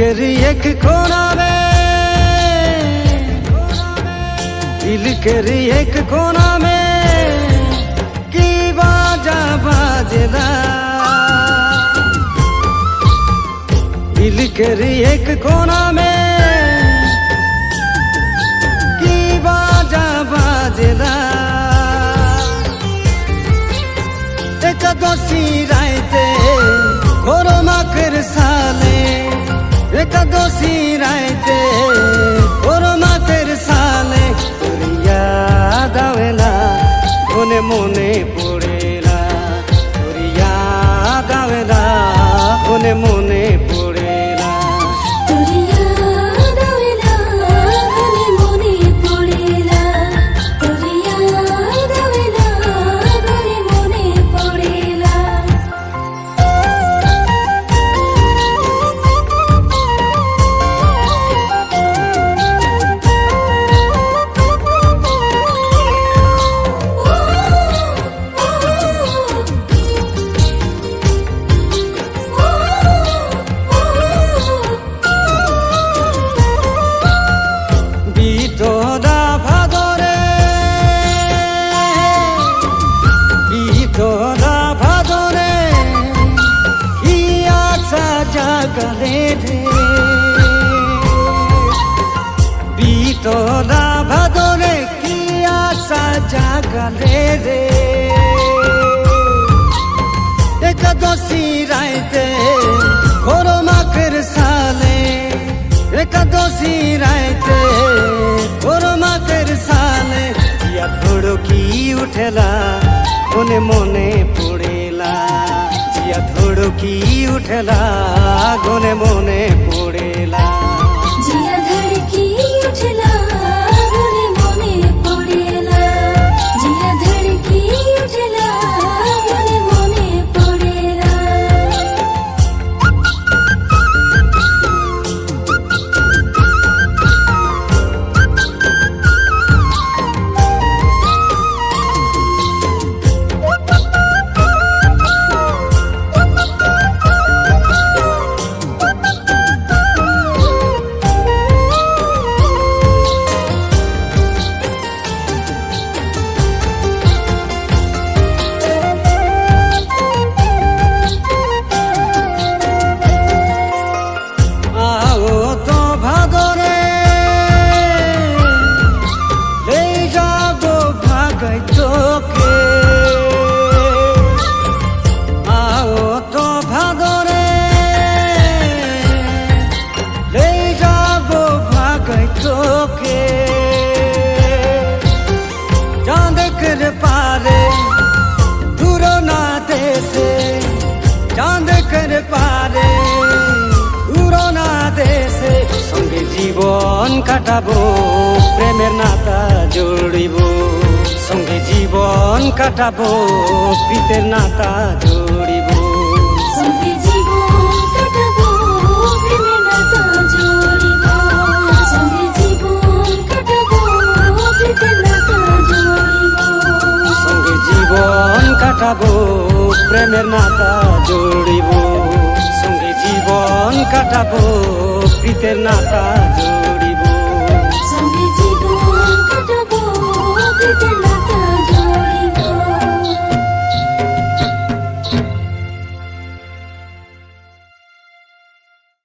के एक कोना में, दिल के एक कोना में की बाजा बाजेला। दिल के एक कोना में की बाजा बाजेला। एकादशी राइते घोरो माखर साले, एकादशी राइते घोरो माखर साले तोर याद आवेला मने मने पड़ेला। तोर याद आवेला मने मने पड़ेला। तोर याद आवेला मने मने पड़ेला। तोर याद आवेला मने मने पड़ेला। বিতরা ভাদরে, বিতরা ভাদরে কি আশা জাগলে রে। বিতরা ভাদরে কি আশা জাগলে রে। একাদশী রাইতে ঘোরো মাখের সালে, एकादशी राइते घोरो माखर साले जिया थोड़ो की उठेला मने मने पड़ेला। जिया थोड़ो की उठेला मने मने पड़ेला। जिया धड़की उठला मने मने पड़ेला। जिया धड़की उठला मने मने पड़ेला। पारे दूर ना देशे, चांद कर पारे दूर ना देशे संगे जीवन काटाबो प्रेमेर नाता जोड़िबो। संगे जीवन काटाबो प्रीतेर नाता जोड़िबो। संगे जीवन काटाबो प्रेमेर नाता जोड़िबो। संगे जीवन काटाबो प्रीतेर नाता जोड़िबो। संगे जीवन काटाबो प्रेमेर नाता जोड़िबो। संगे जीवन काटाबो प्रीतेर नाता जोड़िबो।